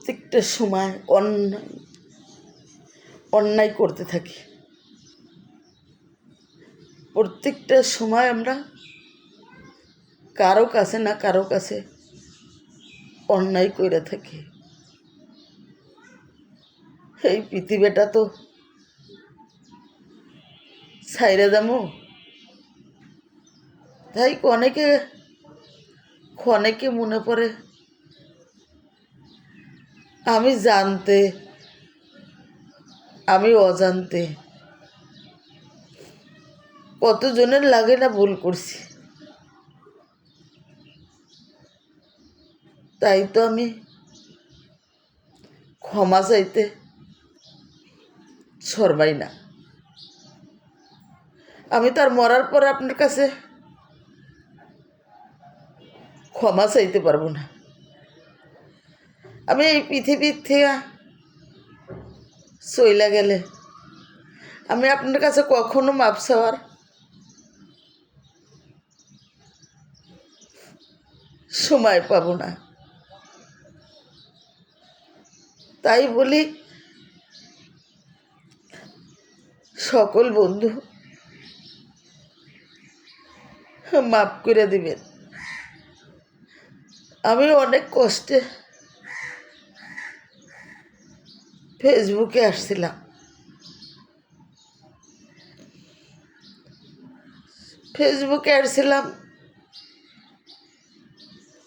প্রত্যেকটা সময় অন্যায় করতে থাকি। প্রত্যেকটা সময় আমরা কারো কাছে না কারো কাছে অন্যায় করে থাকি। এই পৃথিবীটা তো ছাইরে দামো, তাই অনেকে মনে পড়ে আমি জানতে আমি অজান্তে কতজনের লাগে না ভুল করছি। তাই তো আমি ক্ষমা চাইতে শরমাই না। আমি তার মরার পরে আপনার কাছে ক্ষমা চাইতে পারবো না। আমি এই পৃথিবীর থেকে চইলা গেলে আমি আপনার কাছে কখনো মাপ চাওয়ার সময় পাবো না। তাই বলি সকল বন্ধু মাপ করে দিবেন। আমি অনেক কষ্টে ফেসবুকে আসছিলাম।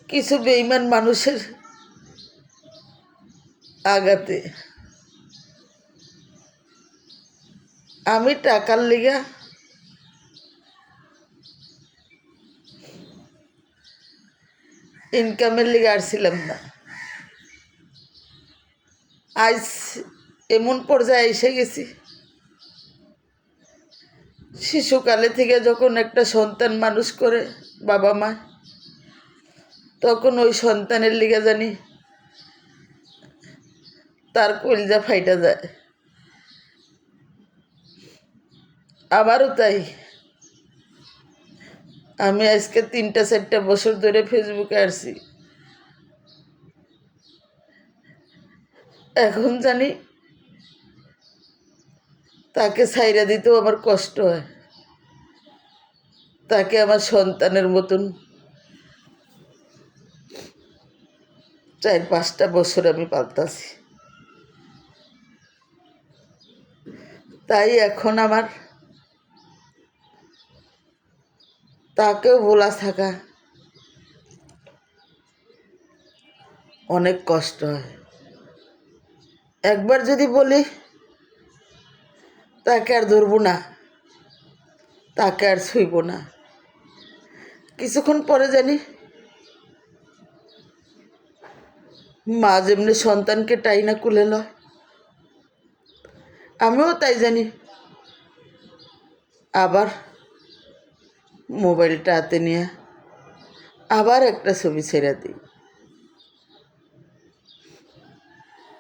কিছু বেঈমান মানুষের আঘাতে। আমি টাকার লিগা ইনকামের লিগে আসছিলাম না। আজ এমন পর্যায়ে এসে গেছি, শিশুকালে থেকে যখন একটা সন্তান মানুষ করে বাবা মা, তখন ওই সন্তানের লিগে জানি তার কলিজা ফাইটা যায়। আমারও তাই। আমি আজকে 3-4 বছর ধরে ফেসবুকে আসছি। এখন জানি তাকে ছাইরা দিতেও আমার কষ্ট হয়। তাকে আমার সন্তানের মতন 4-5টা বছর আমি পালতাছি। তাই এখন আমার তাকেও ভোলা থাকা অনেক কষ্ট হয়। একবার যদি বলি তাকে আর ধরবো না, তাকে আর ছুঁইব না, কিছুক্ষণ পরে জানি মা যেমনি সন্তানকে টাইনা কুলে লয়, আমিও তাই জানি আবার মোবাইলটা হাতে নিয়ে আবার একটা ছবি ছেড়ে দিই।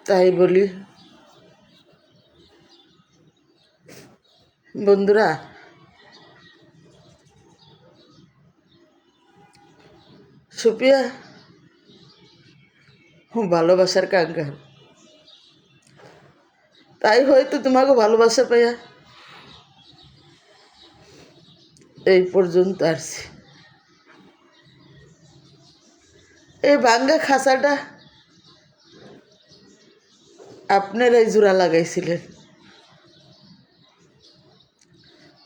তাই বলি বন্ধুরা, সুপিয়া ভালোবাসার কাঙ্গাল। তাই হয়তো তোমাকে ভালোবাসা পাইয়া এই পর্যন্ত আসছি। এই ভাঙ্গা খাঁচাটা আপনারাই জোড়া লাগাইছিলেন,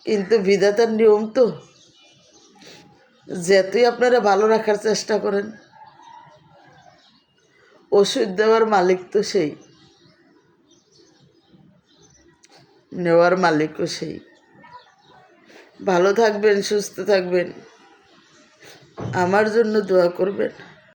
কিন্তু বিধাতার নিয়ম তো, যেতই আপনারা ভালো রাখার চেষ্টা করেন, ওষুধ দেওয়ার মালিক তো সেই, নেওয়ার মালিকও সেই। ভালো থাকবেন, সুস্থ থাকবেন, আমার জন্য দোয়া করবেন।